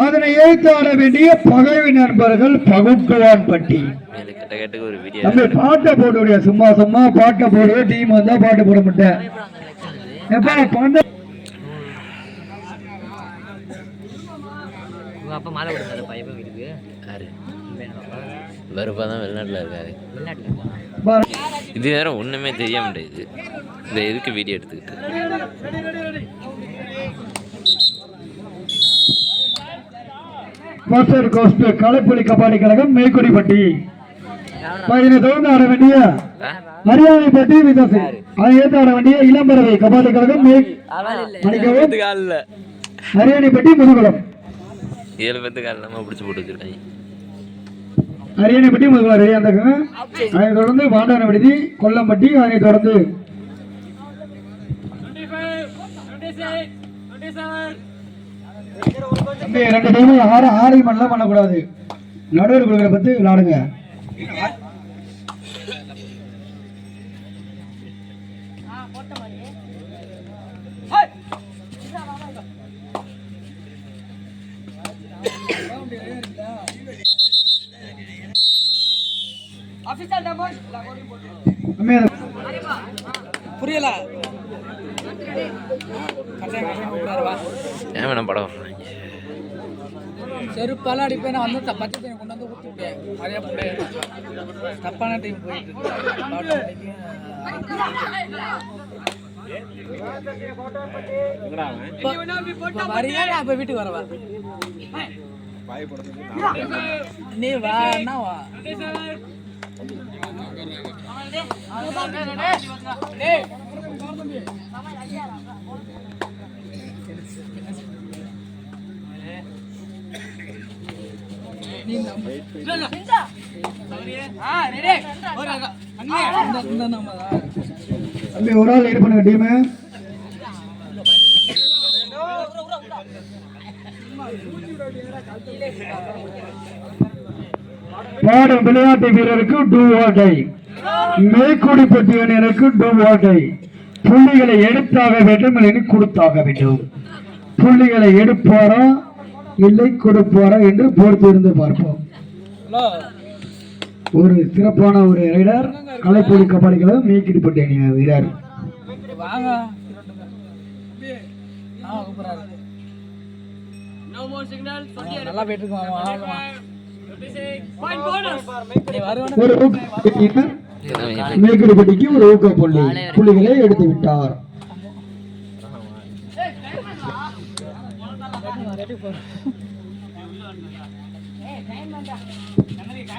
அதனை எழுத்து ஆட வேண்டிய பகைவி நண்பர்கள் பகுட்டுவான்பட்டி. பாட்டை போடுவியா? சும்மா சும்மா பாட்டை போடுவே. டீம் வந்தா பாட்டு போட மாட்டேன். வெளிநாட்டுல இருக்காரு. இது வேற ஒண்ணுமே தெரிய முடியாது. இந்த எதுக்கு வீடியோ எடுத்துக்கிட்டு களப்பொலி கபாடி கழகம் மேற்குடிப்பட்டி. இதனை தொடர்ந்து ஆட வேண்டிய அரியானைப்பட்டி விதசு. அதை ஏற்று ஆட வேண்டிய இளம்பறவை கபாடி கழகம் அரியானைப்பட்டி முதுகுளம். 7 பேத்துக்கு நம்ம பிடிச்சு போட்டு வச்சிருக்காங்க. அரியணைப்பட்டி முதுகுளம் ரெடியா இருந்தாங்க. அதை தொடர்ந்து பாண்டான விடுதி கொல்லம்பட்டி. அதை தொடர்ந்து ரெண்டு டைமும் ஆறு மணிலாம் பண்ணக்கூடாது. நடுவர் கொடுக்குற பத்தி விளையாடுங்க. புரியல படம் செருப்பால அடிப்பேன். வந்து பச்சை தண்ணி கொண்டு வந்து ஊற்றி விட்டேன். நிறைய தப்பான டைம் போயிட்டு வரியா? அப்ப வீட்டுக்கு வரவா? நீ வா வா. ஒரு ஆள் இது பண்ணுங்க டீம். பாடும் விளையாட்டு வீரருக்கு டூ வாட்டை, மேற்குடிப்பட்டி அணியருக்கு டூ வாட்டை. புள்ளிகளை எடுத்தாக வேண்டும், இல்லை கொடுத்தாக வேண்டும். புள்ளிகளை எடுப்பாரா இல்லை கொடுப்பாரா என்று பொறுத்து இருந்து பார்ப்போம். ஒரு சிறப்பான ஒரு ரைடர் கலைப்பொலி கபாடி கழகம் மேற்குடிப்பட்டி அணிய வீரர். நல்லா போயிட்டு மேற்குடிப்பட்டிக்கு ஒரு ஊக்க புள்ளிகளை எடுத்து விட்டார்.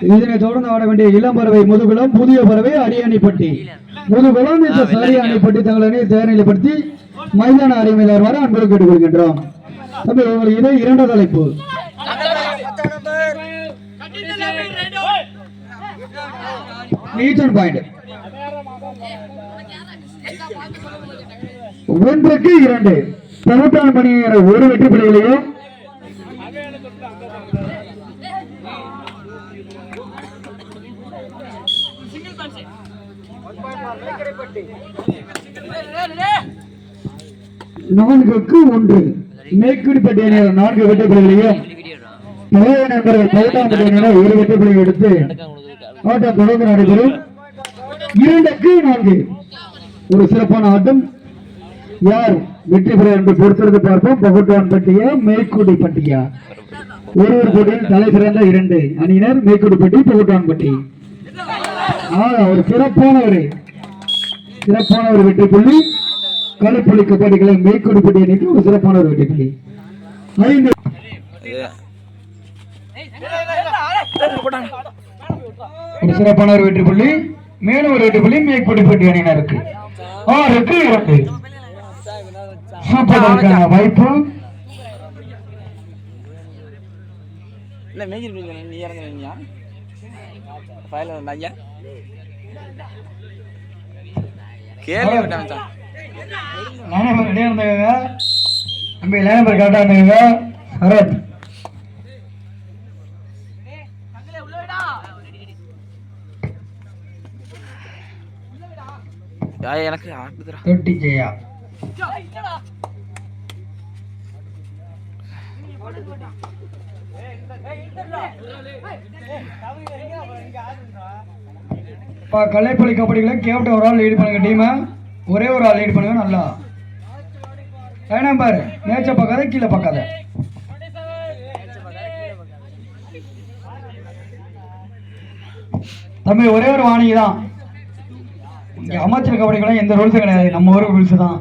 இதனை தொடர்ந்து ஆட வேண்டிய இளம்பறவை முதுகுளம், புதிய பறவை அரியானைப்பட்டி. முதுகுளம் அரியானைப்பட்டி தங்களை தயார்நிலைப்படுத்தி மைதான அருமையில் வர அன்பு கேட்டுக் கொள்கின்றோம். இது இரண்டாவது அழைப்பு. ஒன்றுக்கு 2 பகுட்டான் பணியிற ஒரு வெற்றி புள்ளிகளையும் நான்குக்கு 1 மேற்குடிப்பட்டி அணியினர் 4 வெற்றி புள்ளிகளையும் நண்பர்கள் பகுட்டான் பணியினர் ஒரு வெற்றி புள்ளியை எடுத்து ஆட்டம் தொடர்ந்து நடைபெறும். 2க்கு 4 ஒரு சிறப்பான ஆட்டம். யார் வெற்றி பெற என்று பொறுத்திருந்து பார்ப்போம். பகுட்டான்பட்டியா மேற்குடிப்பட்டியா? ஒரு போட்டியில் தலை சிறந்த 2 அணியினர் மேற்குடிப்பட்டி பகுட்டான்பட்டி. ஒரு சிறப்பான ஒரு வெற்றி புள்ளி. களப்பள்ளி கபாடிகளை மேற்குடிப்பட்டி அணிக்கு ஒரு சிறப்பான ஒரு வெற்றி புள்ளி. 5 ஒரு சிறப்பான ஒரு வெற்றி புள்ளி. மேலும் ஒரு வெற்றி புள்ளி மேற்குடிப்பட்டி அணியினருக்கு. 6க்கு 2 சூப்பர் வாய்ப்பு. எனக்கு கலைப்பள்ளி கபடிகளை கேப்டன் ஒரு ஆள் லீட் பண்ணுங்க. டீமை ஒரே ஒரு ஆள் லீட் பண்ணுங்க. நல்லா பாரு, மேட்சை பார்க்காத, கீழே பார்க்காத. தம்பி ஒரே ஒரு வாணிகை தான். இங்க அமைச்சர் கபடிக்கெல்லாம் எந்த ரூல்ஸும் கிடையாது, நம்ம ஒரு ரூல்ஸ் தான்.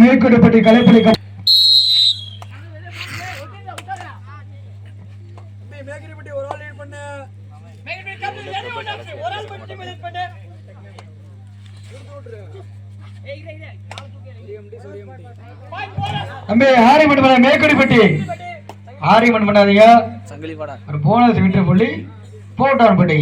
மேற்கொடப்பட்டி கலைப்பள்ளி தம்பி ஆரிமன் பண்ண மேற்கொடிப்பட்டி ஆரிமன் பண்ணாதீங்க. ஒரு போனஸ் விட்டு புள்ளி போட்டான் பட்டி.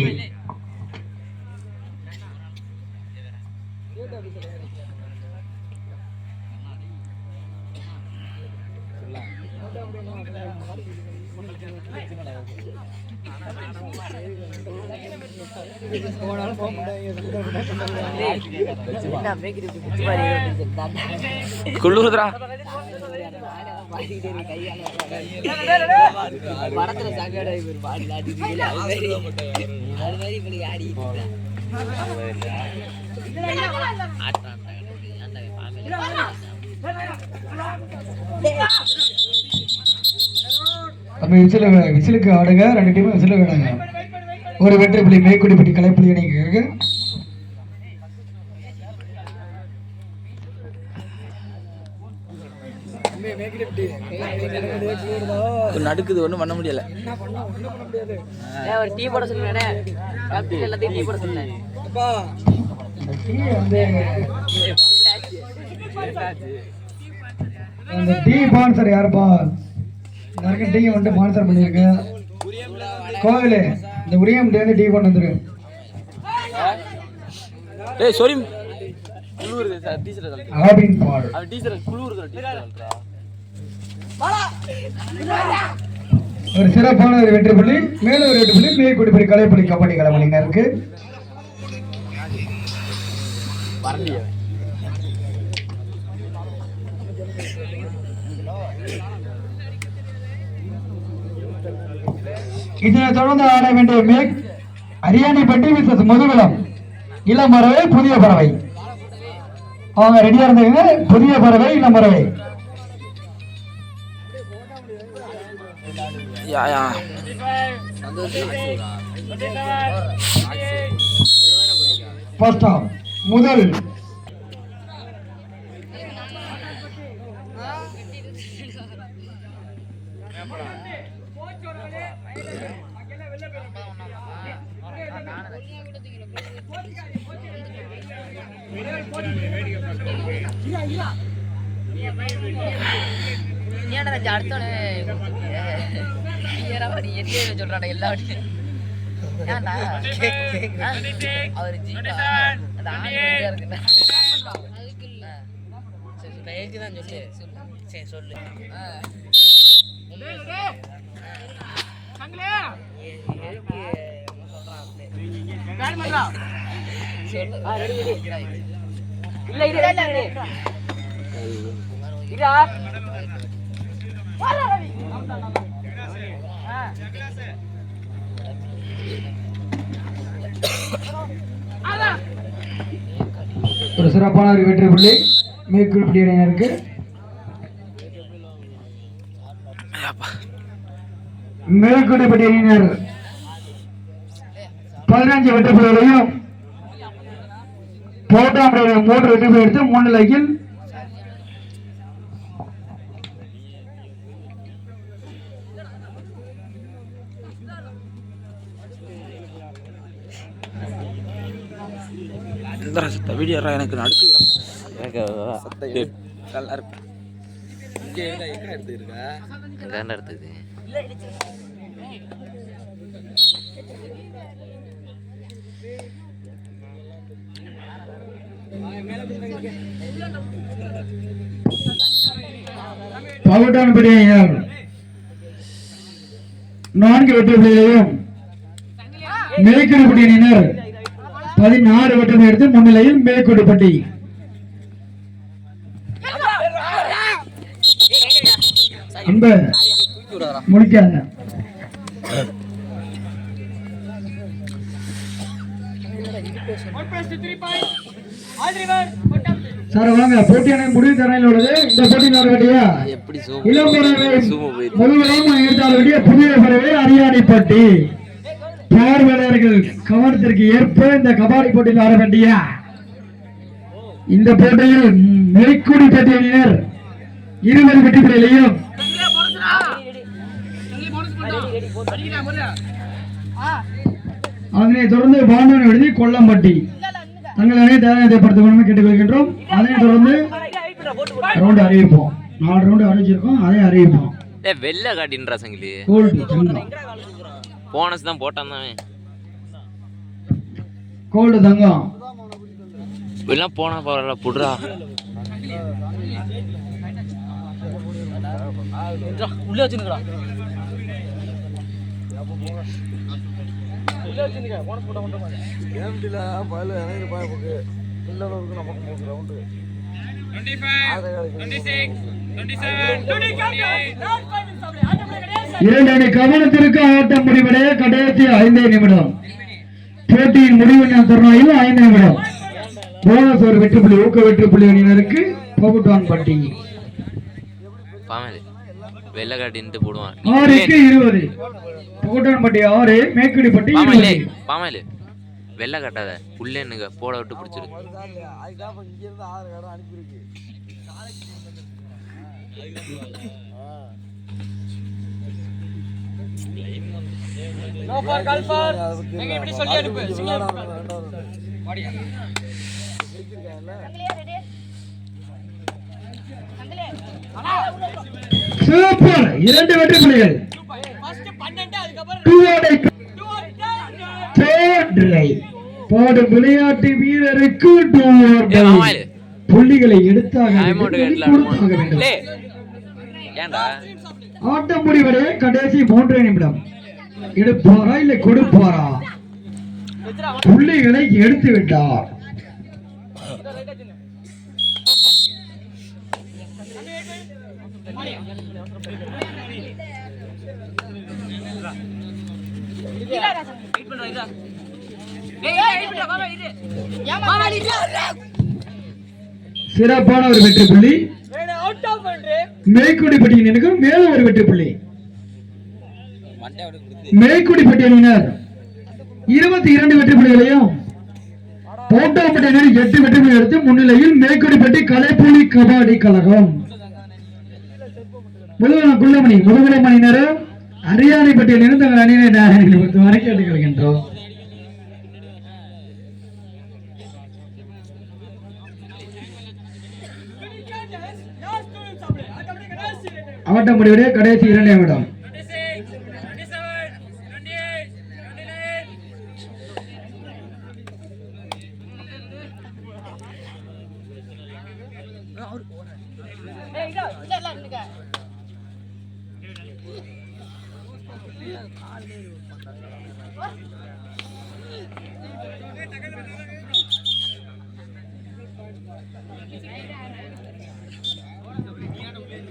குளிருதுடா. விசிலுக்கு ஆடுங்க. 2 டீமும் விசிலுக்கு ஆடுங்க. ஒரு வெற்றி புள்ளி மேற்கொடிப்பட்டி கலைப்புள்ளி அணிக்கு. நடுக்குது, ஒண்ணும் பண்ண முடியல. ஒரு டீ போட சொல்லுங்க. எல்லாத்தையும் டீ போட சொல்லுங்க. அந்த டீ ஸ்பான்சர் யாருப்பா? நிறைய டீ வந்து ஸ்பான்சர் பண்ணிருக்கு. கோவிலே இந்த உரியம் டே டீ கொண்டு வந்துரு. ஏய் சாரி, குளூர் சார் டீச்சர் சொல்றேன். ஆபின் பால் அவன் டீச்சர் குளூர் டீச்சர் சொல்றா. ஒரு சிறப்பான ஒரு வெற்றி புள்ளி. மேலும் ஒரு வெற்றி புள்ளி மேற்கொடிப்பட்டி கலைப்புள்ளி கபடி கலமணிங்க இருக்கு. இதனை தொடர்ந்து ஆட வேண்டிய அரியாணிப்பட்டி விசஸ் முதுகுளம் இளம் பறவை புதிய பறவை. அவங்க ரெடியா இருந்தாங்க. புதிய பறவை இளம் பறவை. ஃபர்ஸ்ட் ஆஃப் முதல் சொல்றாங்க எல்லா அவரு சொல்லு. ஒரு சிறப்பான ஒரு வெற்றி புள்ளி மேற்கொடிப்பட்டி அணியினருக்கு. மேற்கொடிப்பட்டி அணியினர் 15 வெற்றி புள்ளிகளையும் போட்டாம் 3 வெற்றி புள்ளி எடுத்து 3 லைக்கில் வீடியோ எனக்கு நடுக்குதுடா. எனக்கு நல்லா இருக்கு. இங்கே எங்க எடுத்துருக்கா? எங்க எடுத்துது? பவுட்டான்படி அணியினர் 4 வெற்றி புள்ளிகளையும் மேற்குடிப்பட்டி அணியினர் 16 வெற்றி எடுத்து முன்னிலையில் மேற்குடிப்பட்டி. அன்ப முடிக்காத சார் வாங்க. போட்டியான முடிவு தரையில் உள்ளது. இந்த போட்டி நடவடிக்கையா புதிய பறவை அரியாணிப்பட்டி பார்வையாளர்கள் கவனத்திற்கு ஏற்ப இந்த கபாடி போட்டியில் ஆட வேண்டிய இந்த போட்டியில் மேற்குடிப்பட்டி அணியினர் 20 வெற்றி புள்ளிகளையும் அதனை தொடர்ந்து பாண்டவன் எழுதி கொல்லம்பட்டி தங்கள் அணியை தயாரிப்படுத்திக் கொண்டு கேட்டுக்கொள்கின்றோம். அதனைத் தொடர்ந்து ரவுண்ட் அறிவிப்போம். 4 ரவுண்டு அறிவிச்சிருக்கோம், அதை அறிவிப்போம். வெள்ளை காட்டின்றா சங்கிலி போனஸ் தான் போட்டான் தான் கோல்டு தங்கம் எல்லாம் போனா பரவாயில்ல புடுறா உள்ள வச்சுக்கடா உள்ள வச்சுங்க போனஸ் போட மாட்டோம் கேம்ல பால் எனக்கு பாய் போக்கு உள்ள இருக்கு நமக்கு 3 ரவுண்ட் 2 அணி கவனத்திற்கு ஆட்டம் முடிவடைய கடைசி 5 நிமிடம். போட்டியின் முடிவு தருணம் 5 நிமிடம். போனஸ் ஒரு வெற்றி புள்ளி ஊக்க வெற்றி புள்ளி அணியினருக்கு பவுட்டான்பட்டி. வெள்ளை காட்டின்ட்டு போடுவான் 6க்கு 20. பவுட்டான்பட்டி 6 மேற்குடிப்பட்டி 20. பாமாயில வெள்ளை காட்டாத புள்ளேனுங்க போட விட்டு பிடிச்சிரு. சூப்பர் 2 வெற்றி புள்ளிகள். போடு விளையாட்டு வீரருக்கு புள்ளிகளை எடுத்தாக வேண்டும். ஆட்டம் முடிவடைய கடைசி 3 நிமிடம். எடுப்பாரா இல்லை கொடுப்பாரா? புள்ளிகளை எடுத்து விட்டார். சிறப்பான ஒரு வெற்றி புள்ளி மேற்குடிப்பட்டியினருக்கு. மேல ஒரு வெற்றி புள்ளி மேற்குடிப்பட்டி அணியினர் 22 வெற்றி புள்ளிகளையும் பவுட்டான்பட்டி 8 வெற்றி புள்ளி எடுத்து முன்னிலையில் மேற்குடிப்பட்டி கலைப்புலி கபாடி கழகம். குள்ளமணி முதுகுலமணியினர் அரியாணிப்பட்டி அணியினர் தங்கள் அணியினை வரை கேட்டுக்கொள்கின்றோம். ஆட்டம் முடிவுடைய கடைசி 2 நிமிடம்.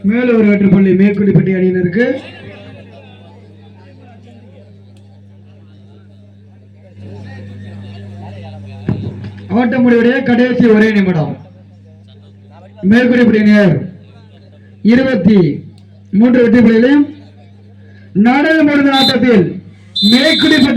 மேல ஒரு வெற்றி புள்ளி மேற்குடிப்பட்டி அணியினருக்கு. ஆட்டம் முடிவுடைய கடைசி 1 நிமிடம். மேற்குடிப்பட்டி அணியினர் 23 வெற்றி புள்ளிகளையும் நாடாளுமன்ற ஆட்டத்தில் மேற்குடிப்பட்டி